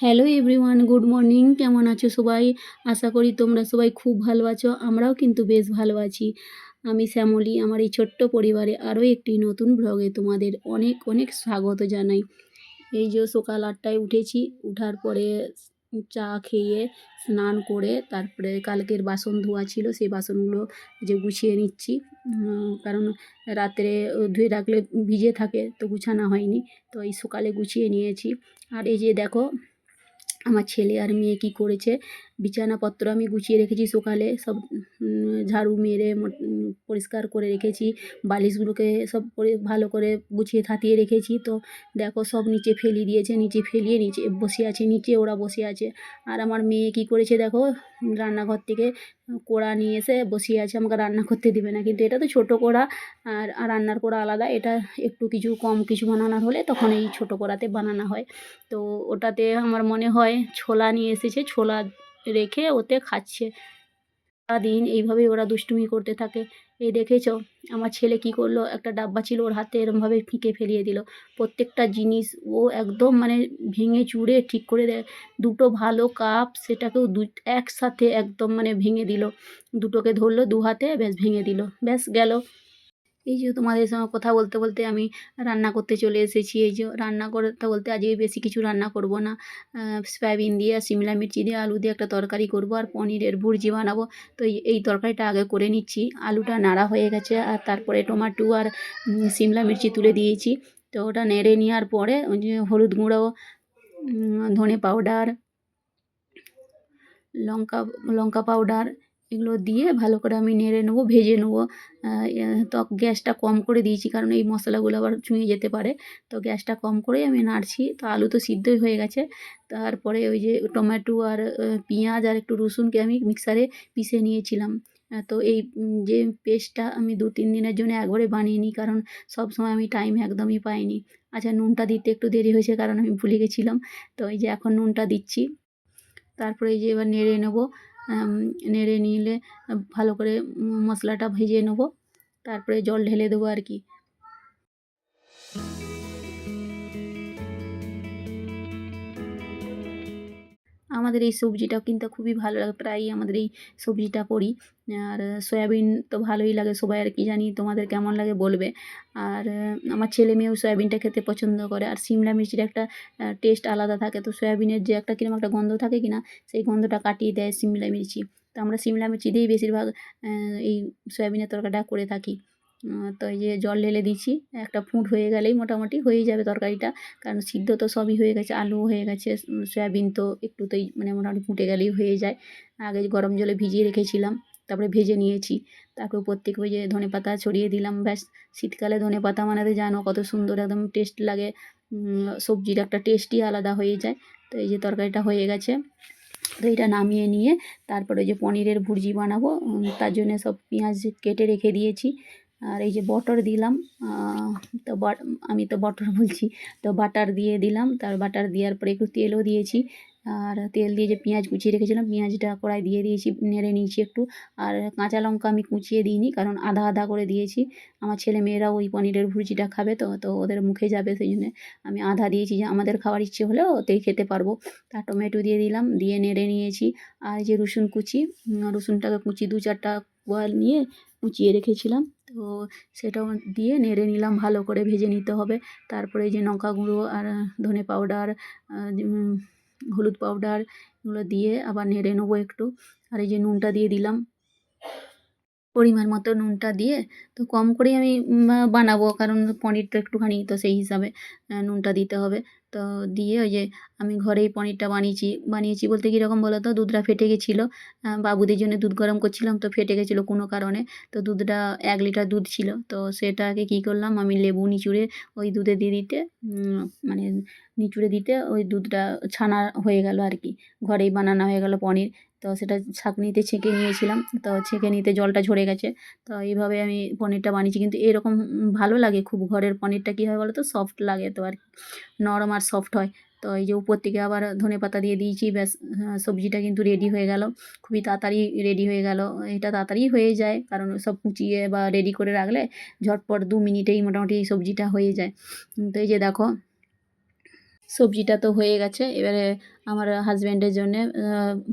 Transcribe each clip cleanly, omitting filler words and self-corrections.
Hello everyone, good morning. কেমন আছো সবাই? আশা করি তোমরা সবাই খুব ভালো আছো। আমরাও কিন্তু বেশ ভালো আছি। আমি শ্যামলী। আমার এই ছোট্ট পরিবারে আরও একটি নতুন ব্লগে তোমাদের অনেক অনেক স্বাগত জানাই। এই যে সকাল ৮টায় উঠেছি, উঠার পরে চা খেয়ে স্নান করে তারপরে কালকের বাসন ধোয়া ছিল সেই বাসনগুলো যে গুছিয়ে নিচ্ছি। কারণ রাত্রে ধুয়ে রাখলে ভিজে থাকে, তো গুছানো হয়নি, তো এই সকালে গুছিয়ে নিয়েছি। আর এই যে দেখো আমার ছেলে আর মেয়ে কী করেছে, বিছানাপত্র আমি গুছিয়ে রেখেছি সকালে সব, ঝাড়ু মেরে পরিষ্কার করে রেখেছি। বালিশগুলোকে সব ভালো করে গুছিয়ে থাকিয়ে রেখেছি। তো দেখো সব নিচে ফেলিয়ে দিয়েছে, নিচে ফেলিয়ে নিচে বসে আছে, নিচে ওরা বসে আছে। আর আমার মেয়ে কী করেছে দেখো, রান্নাঘর থেকে কড়া নিয়ে এসে বসিয়ে আছে, আমাকে রান্না করতে দেবে না। কিন্তু এটা তো ছোটো কড়া, আর রান্নার কড়া আলাদা। এটা একটু কিছু কম কিছু বানানোর হলে তখন এই ছোটো কড়াতে বানানো হয়। তো ওটাতে আমার মনে হয় ছোলা নিয়ে এসেছে, ছোলা রেখে ওতে খাচ্ছে। সারাদিন এইভাবেই ওরা দুষ্টুমি করতে থাকে। এই দেখেছো আমার ছেলে কি করলো, একটা ডাব্বা ছিল ওর হাতে, এরমভাবে ফিকে ফেলিয়ে দিল প্রত্যেকটা জিনিস। ও একদম মানে ভেঙে চুরে ঠিক করে দেয়। দুটো ভালো কাপ সেটাকেও একসাথে একদম মানে ভেঙে দিল। দুটোকে ধরলো দু হাতে, ব্যাস ভেঙে দিল, ব্যাস গেল। এই যে তোমাদের সঙ্গে কথা বলতে বলতে আমি রান্না করতে চলে এসেছি। এই যে রান্না করতে বলতে আজকে বেশি কিছু রান্না করব না, সয়াবিন দিয়ে শিমলা মির্চি দিয়ে আলু দিয়ে একটা তরকারি করব আর পনিরের ভুর্জি বানাবো। তো এই তরকারিটা আগে করে নিচ্ছি। আলুটা নাড়া হয়ে গেছে আর তারপরে টমেটো আর শিমলা মির্চি তুলে দিয়েছি। তো ওটা নেড়ে নেওয়ার পরে ওই যে হলুদ গুঁড়ো, ধনে পাউডার, লঙ্কা লঙ্কা পাউডার এগুলো দিয়ে ভালো করে আমি নেড়ে নেবো, ভেজে নেবো। তো গ্যাসটা কম করে দিয়েছি, কারণ এই মশলাগুলো আবার ছুঁয়ে যেতে পারে। তো গ্যাসটা কম করেই আমি নাড়ছি। তো আলু তো সিদ্ধই হয়ে গেছে। তারপরে ওই যে টমেটো আর পেঁয়াজ আর একটু রসুনকে আমি মিক্সারে পিষে নিয়েছিলাম। তো এই যে পেস্টটা আমি ২-৩ দিনের জন্য একবারে বানিয়ে নিই, কারণ সবসময় আমি টাইম একদমই পাইনি। আচ্ছা, নুনটা দিতে একটু দেরি হয়েছে কারণ আমি ভুলে গেছিলাম। তো এই যে এখন নুনটা দিচ্ছি। তারপরে এই যে এবার নেড়ে নেবো। নেড়ে নিলে ভালো করে মশলাটা ভেজে নেবো। তারপরে জল ঢেলে দেবো আর কি। আমাদের এই সবজিটাও কিন্তু খুবই ভালো লাগে, প্রায়ই আমাদের এই সবজিটা করি। আর সয়াবিন তো ভালোই লাগে সবাই, আর কি জানি তোমাদের কেমন লাগে বলবে। আর আমার ছেলে মেয়েও সয়াবিনটা খেতে পছন্দ করে। আর শিমলা মির্চির একটা টেস্ট আলাদা থাকে। তো সয়াবিনের যে একটা কিরকম একটা গন্ধ থাকে কি না, সেই গন্ধটা কাটিয়ে দেয় শিমলা মির্চি। তো আমরা শিমলা মির্চি দিয়েই বেশিরভাগ এই সয়াবিনের তরকারিটা করে থাকি। তো এই যে জল ঢেলে দিচ্ছি, একটা ফুট হয়ে গেলেই মোটামুটি হয়েই যাবে তরকারিটা। কারণ সিদ্ধ তো সবই হয়ে গেছে, আলুও হয়ে গেছে, সয়াবিন তো একটুতেই মানে মোটামুটি ফুটে গেলেই হয়ে যায়। আগে গরম জলে ভিজিয়ে রেখেছিলাম, তারপরে ভেজে নিয়েছি। তারপর উপর থেকে ওই যে ধনেপাতা ছড়িয়ে দিলাম, ব্যাস। শীতকালে ধনেপাতা মানে তো জানো কত সুন্দর একদম টেস্ট লাগে। সবজির একটা টেস্টই আলাদা হয়ে যায়। তো এই যে তরকারিটা হয়ে গেছে। তো এটা নামিয়ে নিয়ে তারপরে ওই যে পনিরের ভুর্জি বানাবো, তার জন্যে সব পেঁয়াজ কেটে রেখে দিয়েছি। আর এই যে বটর দিলাম, তো আমি তো বটর বলছি, তো বাটার দিয়ে দিলাম। তার বাটার দেওয়ার পরে একটু তেলও দিয়েছি। আর তেল দিয়ে যে পেঁয়াজ কুচিয়ে রেখেছিলাম, পেঁয়াজটা কড়াই দিয়ে দিয়েছি, নেড়ে নিয়েছি একটু। আর কাঁচা লঙ্কা আমি কুচিয়ে দিইনি, কারণ আধা আধা করে দিয়েছি। আমার ছেলে মেয়েরাও ওই পনিরের ভুর্জিটা খাবে, তো তো ওদের মুখে যাবে, সেই জন্যে আমি আধা দিয়েছি, যে আমাদের খাওয়ার ইচ্ছে হলেও ওতেই খেতে পারবো। তার টমেটো দিয়ে দিলাম, দিয়ে নেড়ে নিয়েছি। আর এই যে রসুন কুচি, রসুনটাকে কুচি ২-৪টা কোয়া নিয়ে কুচিয়ে রেখেছিলাম। তো সেটাও দিয়ে নেড়ে নিলাম, ভালো করে ভেজে নিতে হবে। তারপরে এই যে লঙ্কা গুঁড়ো আর ধনে পাউডার, হলুদ পাউডার এগুলো দিয়ে আবার নেড়ে নেবো একটু। আর এই যে নুনটা দিয়ে দিলাম, পরিমাণ মতো নুনটা দিয়ে। তো কম করেই আমি বানাবো, কারণ পনির তো একটুখানি, তো সেই হিসাবে নুনটা দিতে হবে। তো দিয়ে ওই যে আমি ঘরেই পনিরটা বানিয়েছি বলতে কীরকম বলো তো, দুধটা ফেটে গেছিলো। বাবুদের জন্য দুধ গরম করছিলাম, তো ফেটে গেছিলো কোনো কারণে। তো দুধটা ১ লিটার দুধ ছিল, তো সেটাকে কী করলাম, আমি লেবু নিচুড়ে ওই দুধে দিয়ে দিতে, মানে নিচুড়ে দিতে ওই দুধটা ছানা হয়ে গেল আর কি, ঘরেই বানানো হয়ে গেল পনির। তো সেটা ছাঁকনিতে ছেঁকে নিয়েছিলাম, তো ছেঁকে নিতে জলটা ঝরে গেছে। তো এইভাবে আমি পনিরটা বানিয়েছি, কিন্তু এরকম ভালো লাগে খুব। ঘরের পনিরটা কী হয় বলো তো, সফট লাগে তো আর কি, নরম আর সফট হয়। তো এই যে উপর থেকে আবার ধনেপাতা দিয়ে দিয়েছি, ব্যাস। সবজিটা কিন্তু রেডি হয়ে গেল, খুবই তাড়াতাড়ি রেডি হয়ে গেল। এটা তাড়াতাড়ি হয়ে যায়, কারণ সব কুচিয়ে বা রেডি করে রাখলে ঝটপট ২ মিনিটেই মোটামুটি এই সবজিটা হয়ে যায়। তো এই যে দেখো সবজিটা তো হয়ে গেছে, এবারে আমার হাজব্যান্ডের জন্যে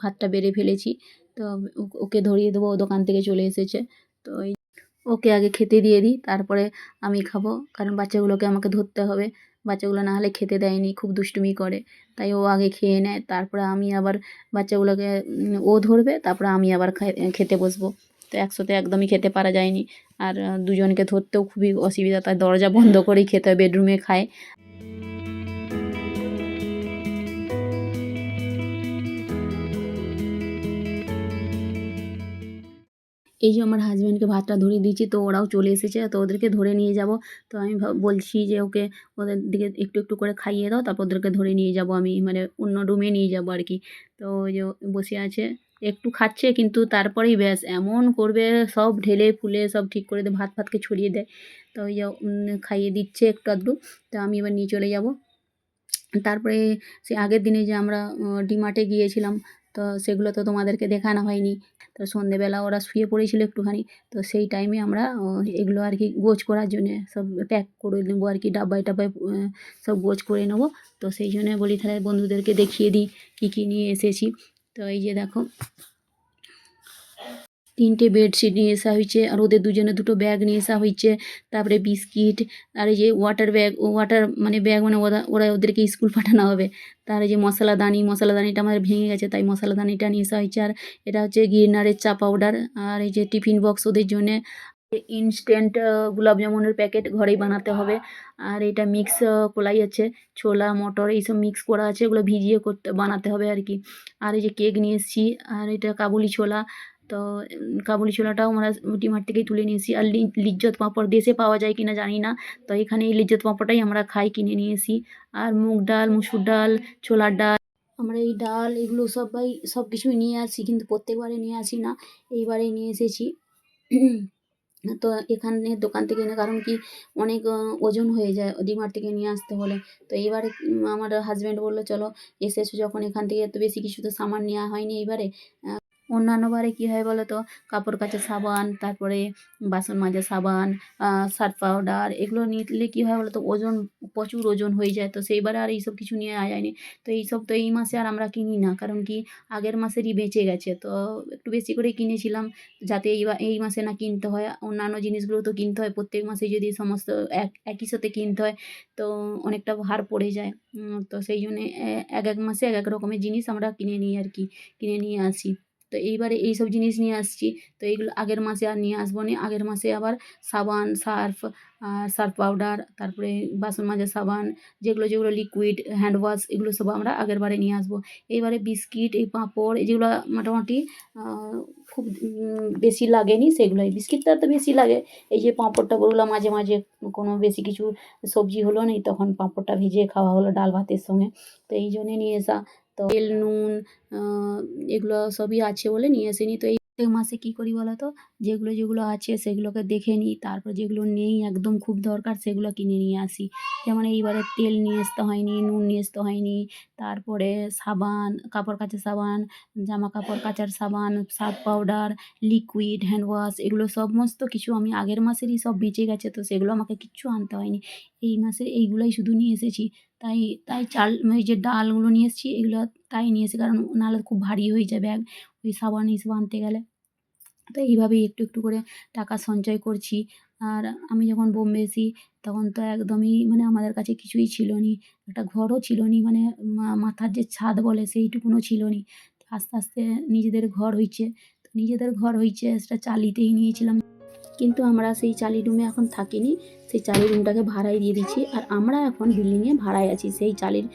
ভাতটা বেড়ে ফেলেছি। তো ওকে ধরিয়ে দেবো, ও দোকান থেকে চলে এসেছে। তো ওকে আগে খেতে দিয়ে দিই, তারপরে আমি খাবো, কারণ বাচ্চাগুলোকে আমাকে ধরতে হবে। বাচ্চাগুলো না হলে খেতে দেয়নি, খুব দুষ্টুমি করে, তাই ও আগে খেয়ে নেয়, তারপরে আমি আবার বাচ্চাগুলোকে ও ধরবে, তারপরে আমি আবার খেতে বসবো। তো একসাথে একদমই খেতে পারা যায়নি, আর দুজনকে ধরতেও খুবই অসুবিধা, তাই দরজা বন্ধ করেই খেতে হয়, বেডরুমে খায়। এই যে আমার হাজব্যান্ডকে ভাতটা ধরিয়ে দিয়েছি, তো ওরাও চলে এসেছে, তো ওদেরকে ধরে নিয়ে যাব। তো আমি বলছি যে ওকে ওদের দিকে একটু একটু করে খাইয়ে দাও, তারপর ওদেরকে ধরে নিয়ে যাব আমি, মানে অন্য রুমে নিয়ে যাব আর কি। তো ওই যে বসে আছে, একটু খাচ্ছে, কিন্তু তারপরেই ব্যাস এমন করবে, সব ঢেলে ফুলে সব ঠিক করে দেয়, ভাত ফাতকে ছড়িয়ে দেয়। তো ওই যে খাইয়ে দিচ্ছে একটু আধটু, তো আমি এবার নিয়ে চলে যাব। তারপরে সে আগের দিনে যে আমরা ডিমার্টে গিয়েছিলাম, তো সেগুলো তো তোমাদেরকে দেখানো হয়নি। তো সন্ধেবেলা ওরা শুয়ে পড়েছিল একটুখানি, তো সেই টাইমে আমরা এগুলো আর কি গোছ করার জন্যে সব প্যাক করে নেবো আর কি, ডাব্বায় টাব্বায় সব গোছ করে নেবো। তো সেই জন্যে বলি তাহলে বন্ধুদেরকে দেখিয়ে দিই কী কী নিয়ে এসেছি। তো এই যে দেখো, 3টে বেডশিট নিয়ে আসা হয়েছে, আর ওদের দুজনে 2টো ব্যাগ নিয়ে আসা হয়েছে। তারপরে বিস্কিট, আর এই যে ওয়াটার ব্যাগ, ওয়াটার মানে ব্যাগ, মানে ওরা ওদেরকে স্কুল পাঠানো হবে। তার এই যে মশলাদানিটা আমাদের ভেঙে গেছে, তাই মশলাদানিটা নিয়ে আসা হয়েছে। আর এটা হচ্ছে গিরনারের চা পাউডার, আর এই যে টিফিন বক্স ওদের জন্যে, ইনস্ট্যান্ট গোলাপ জামুনের প্যাকেট ঘরেই বানাতে হবে। আর এটা মিক্স কলাই আছে, ছোলা মটর এইসব মিক্স করা আছে, এগুলো ভিজিয়ে বানাতে হবে আর কি। আর এই যে কেক নিয়ে এসেছি, আর এটা কাবুলি ছোলা। তো কাবুলি ছোলাটাও আমরা ডিমার্ট থেকেই তুলে নিয়ে এসেছি। আর লিজ্জত পাঁপড় দেশে পাওয়া যায় কিনা জানি না, তো এখানে এই লিজ্জত পাঁপড়টাই আমরা খাই, কিনে নিয়ে এসি। আর মুগ ডাল, মুসুর ডাল, ছোলার ডাল, আমরা এই ডাল এগুলো সবাই সব কিছুই নিয়ে আসি, কিন্তু প্রত্যেকবারে নিয়ে আসি না, এইবারেই নিয়ে এসেছি। তো এখানে দোকান থেকে এনে, কারণ কি অনেক ওজন হয়ে যায় ডিমার্ট থেকে নিয়ে আসতে হলে। তো এইবারে আমার হাজব্যান্ড বললো চলো, এসেছো যখন এখান থেকে, এত বেশি কিছু তো সামান নেওয়া হয়নি এইবারে। অন্যান্য বারে কী হয় বলো তো, কাপড় কাচা সাবান, তারপরে বাসন মাজা সাবান, সার্ফ পাউডার, এগুলো নিলে কী হয় বলো তো, ওজন, প্রচুর ওজন হয়ে যায়, তো সেইবারে আর এইসব কিছু নিয়ে যায়নি। তো এইসব তো এই মাসে আর আমরা কিনি না, কারণ কি আগের মাসেরই বেঁচে গেছে, তো একটু বেশি করে কিনেছিলাম, যাতে এই মাসে না কিনতে হয়। অন্যান্য জিনিসগুলো তো কিনতে হয় প্রত্যেক মাসে, যদি সমস্ত একই সাথে কিনতে হয়, তো অনেকটা ভার পড়ে যায়। তো সেই জন্যে এক এক মাসে এক এক রকমের জিনিস আমরা কিনে নিই আর কি, কিনে নিয়ে আসি। তো এইবারে এইসব জিনিস নিয়ে আসছি, তো এইগুলো আগের মাসে আর নিয়ে আসবো না। আগের মাসে আবার সাবান, সার্ফ পাউডার, তারপরে বাসন মাজার সাবান, যেগুলো যেগুলো লিকুইড হ্যান্ড ওয়াশ, এগুলো সব আমরা আগের বারে নিয়ে আসবো। এইবারে বিস্কিট, এই পাঁপড়, যেগুলো মোটামুটি খুব বেশি লাগেনি, সেগুলোই। বিস্কিটটা তো বেশি লাগে, এই যে পাঁপড়টা বললাম, মাঝে মাঝে কোনো বেশি কিছু সবজি হলো না, তখন পাঁপড়টা ভিজিয়ে খাওয়া হলো ডাল ভাতের সঙ্গে, তো এই জন্যে নিয়ে আসা। তো তেল, নুন, এগুলো সবই আছে বলে নিয়ে আসিনি। তো এই প্রত্যেক মাসে কী করি বলো তো, যেগুলো যেগুলো আছে সেগুলোকে দেখে নিই, তারপর যেগুলো নেই একদম খুব দরকার সেগুলো কিনে নিয়ে আসি। যেমন এইবারে তেল নিয়ে আসতে হয়নি, নুন নিয়ে আসতে হয়নি, তারপরে সাবান, কাপড় কাচার সাবান, জামা কাপড় কাচার সাবান, Surf powder, liquid hand wash, এগুলো সমস্ত কিছু আমি আগের মাসেরই সব বেঁচে গেছে, তো সেগুলো আমাকে কিচ্ছু আনতে হয়নি। এই মাসে এইগুলোই শুধু নিয়ে এসেছি। তাই তাই চাল, এই যে ডালগুলো নিয়ে এসেছি এগুলো তাই নিয়ে এসেছি, কারণ নাহলে খুব ভারী হয়ে যায় ব্যাগ ওই সাবান এইসব আনতে গেলে। তো এইভাবেই একটু একটু করে টাকা সঞ্চয় করছি। আর আমি যখন বোম্বে আসি, তখন তো একদমই মানে আমাদের কাছে কিছুই ছিল না, একটা ঘরও ছিল না, মানে মাথার যে ছাদ বলে সেইটুকুনও ছিল না। আস্তে আস্তে নিজেদের ঘর হইছে, তো নিজেদের ঘর হইছে, সেটা চালিতেই নিয়েছিলাম, কিন্তু আমরা সেই চালি রুমে এখন থাকিনি, সেই চালি রুমটাকে ভাড়ায় দিয়ে দিচ্ছি, আর আমরা এখন বিল্ডিংয়ে ভাড়ায় আছি। সেই চালির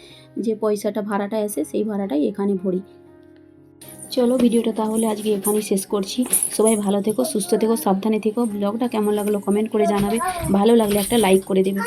যে পয়সাটা ভাড়াটা এসে, সেই ভাড়াটাই এখানে ভরি। চলো, ভিডিওটা তাহলে আজকে এখানেই শেষ করছি। সবাই ভালো থেকো, সুস্থ থেকো, সাবধানে থেকো। ব্লগটা কেমন লাগলো কমেন্ট করে জানাবে, ভালো লাগলে একটা লাইক করে দেবে।